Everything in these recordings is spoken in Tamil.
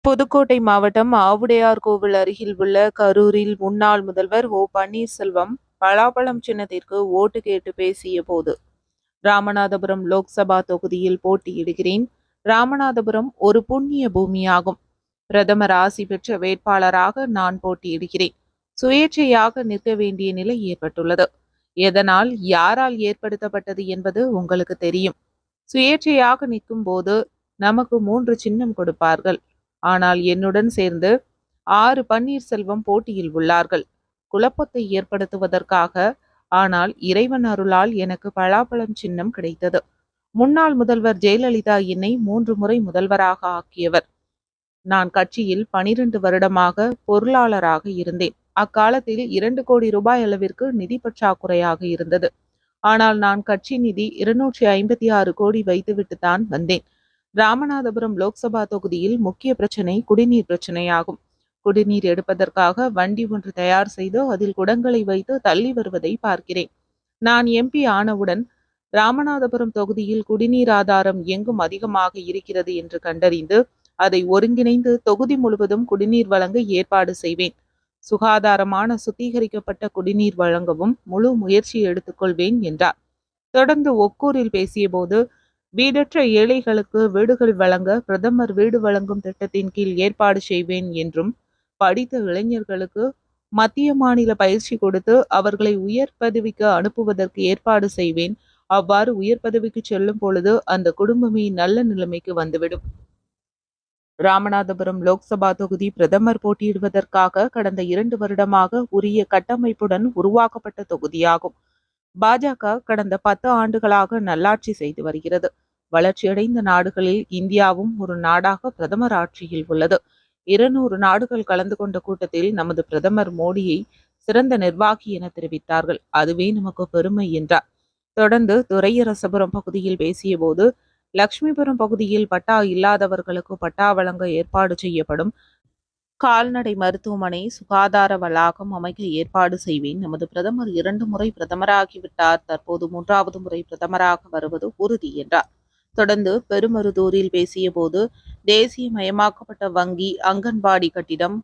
புதுக்கோட்டை மாவட்டம் ஆவுடையார்கோவில் அருகில் உள்ள கரூரில் முன்னாள் முதல்வர் ஓ பன்னீர்செல்வம் பலாப்பழம் சின்னத்திற்கு ஓட்டு கேட்டு பேசிய போது, ராமநாதபுரம் லோக்சபா தொகுதியில் போட்டியிடுகிறேன். ராமநாதபுரம் ஒரு புண்ணிய பூமியாகும். பிரதமர் ஆசி பெற்ற வேட்பாளராக நான் போட்டியிடுகிறேன். சுயேட்சையாக நிற்க வேண்டிய நிலை ஏற்பட்டுள்ளது. எதனால், யாரால் ஏற்படுத்தப்பட்டது என்பது உங்களுக்கு தெரியும். சுயேட்சையாக நிற்கும் போது நமக்கு 3 சின்னம் கொடுப்பார்கள். ஆனால் என்னுடன் சேர்ந்து 6 பன்னீர்செல்வம் போட்டியில் உள்ளார்கள். குழப்பத்தை ஏற்படுத்துவதற்காக. ஆனால் இறைவன் அருளால் எனக்கு பலாப்பழம் சின்னம் கிடைத்தது. முன்னாள் முதல்வர் ஜெயலலிதா என்னை 3 முறை முதல்வராக ஆக்கியவர். நான் கட்சியில் 12 வருடமாக பொருளாளராக இருந்தேன். அக்காலத்தில் 2 கோடி ரூபாய் அளவிற்கு நிதி பற்றாக்குறையாக இருந்தது. ஆனால் நான் கட்சி நிதி 256 கோடி வைத்துவிட்டு தான் வந்தேன். ராமநாதபுரம் லோக்சபா தொகுதியில் முக்கிய பிரச்சனை குடிநீர் பிரச்சனையாகும். குடிநீர் எடுப்பதற்காக வண்டி ஒன்று தயார் செய்து அதில் குடங்களை வைத்து தள்ளி வருவதை பார்க்கிறேன். நான் எம்பி ஆனவுடன் ராமநாதபுரம் தொகுதியில் குடிநீர் ஆதாரம் எங்கும் அதிகமாக இருக்கிறது என்று கண்டறிந்து அதை ஒருங்கிணைந்து தொகுதி முழுவதும் குடிநீர் வழங்க ஏற்பாடு செய்வேன். சுகாதாரமான சுத்திகரிக்கப்பட்ட குடிநீர் வழங்கவும் முழு முயற்சி எடுத்துக்கொள்வேன் என்றார். தொடர்ந்து ஒக்கூரில் பேசியபோது, வீடற்ற ஏழைகளுக்கு வீடுகள் வழங்க பிரதமர் வீடு வழங்கும் திட்டத்தின் கீழ் ஏற்பாடு செய்வேன் என்றும், படித்த இளைஞர்களுக்கு மத்திய மாநில பயிற்சி கொடுத்து அவர்களை உயர் பதவிக்கு அனுப்புவதற்கு ஏற்பாடு செய்வேன். அவ்வாறு உயர் பதவிக்கு செல்லும் பொழுது அந்த குடும்பமே நல்ல நிலைமைக்கு வந்துவிடும். ராமநாதபுரம் லோக்சபா தொகுதி பிரதமர் போட்டியிடுவதற்காக கடந்த 2 வருடமாக உரிய கட்டமைப்புடன் உருவாக்கப்பட்ட தொகுதியாகும். பாஜக கடந்த 10 ஆண்டுகளாக நல்லாட்சி செய்து வருகிறது. வளர்ச்சியடைந்த நாடுகளில் இந்தியாவும் ஒரு நாடாக பிரதமர் ஆட்சியில் உள்ளது. 200 நாடுகள் கலந்து கொண்ட கூட்டத்தில் நமது பிரதமர் மோடியை சிறந்த நிர்வாகி என தெரிவித்தார்கள். அதுவே நமக்கு பெருமை என்றார். தொடர்ந்து துரையரசபுரம் பகுதியில் பேசிய போது, லட்சுமிபுரம் பகுதியில் பட்டா இல்லாதவர்களுக்கு பட்டா வழங்க ஏற்பாடு செய்யப்படும். கால்நடை மருத்துவமனை, சுகாதார வளாகம் அமைக்க ஏற்பாடு செய்வேன். நமது பிரதமர் 2 முறை பிரதமராகிவிட்டார். தற்போது 3வது முறை பிரதமராக வருவது உறுதி என்றார். தொடர்ந்து பெருமருதூரில் பேசிய போது, தேசியமயமாக்கப்பட்ட வங்கி, அங்கன்வாடி கட்டிடம்,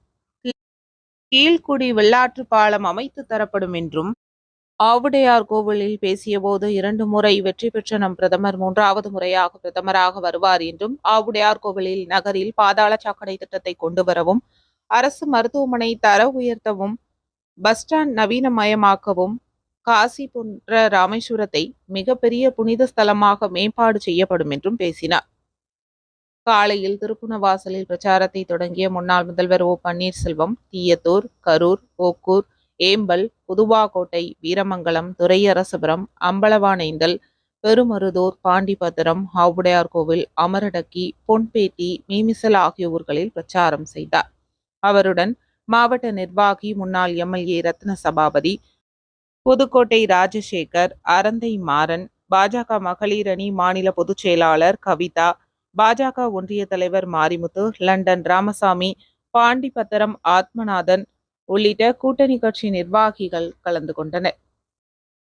கீழ்குடி வெள்ளாற்று பாலம் அமைத்து தரப்படும் என்றும், ஆவுடையார்கோவிலில் பேசியபோது, 2 முறை வெற்றி பெற்ற நம் பிரதமர் 3வது முறையாக பிரதமராக வருவார் என்றும், ஆவுடையார்கோவிலில் நகரில் பாதாள சாக்கடை திட்டத்தை கொண்டு வரவும், அரசு மருத்துவமனை தர உயர்த்தவும், பஸ் ஸ்டாண்ட் நவீனமயமாக்கவும், காசி போன்ற ராமேஸ்வரத்தை மிகப்பெரிய புனித ஸ்தலமாக மேம்பாடு செய்யப்படும் என்றும் பேசினார். காலையில் திருப்புணவாசலில் பிரச்சாரத்தை தொடங்கிய முன்னாள் முதல்வர் ஓ பன்னீர்செல்வம், தீயத்தூர், கரூர், ஓக்கூர், ஏம்பல், புதுவாக்கோட்டை, வீரமங்கலம், துரையரசபுரம், அம்பலவானைந்தல், பெருமருதூர், பாண்டிபத்திரம், ஆவுடையார்கோவில், அமரடக்கி, பொன்பேட்டி, மீமிசல் ஆகிய ஊர்களில் பிரச்சாரம் செய்தார். அவருடன் மாவட்ட நிர்வாகி முன்னாள் எம்எல்ஏ ரத்ன சபாபதி, புதுக்கோட்டை ராஜசேகர், அரந்தை மாறன், பாஜக மகளிர் அணி மாநில பொதுச் செயலாளர் கவிதா, பாஜக ஒன்றிய தலைவர் மாரிமுத்து, லண்டன் ராமசாமி, பாண்டிபத்திரம் ஆத்மநாதன் உள்ளிட்ட கூட்டணி கட்சி நிர்வாகிகள் கலந்து கொண்டனர்.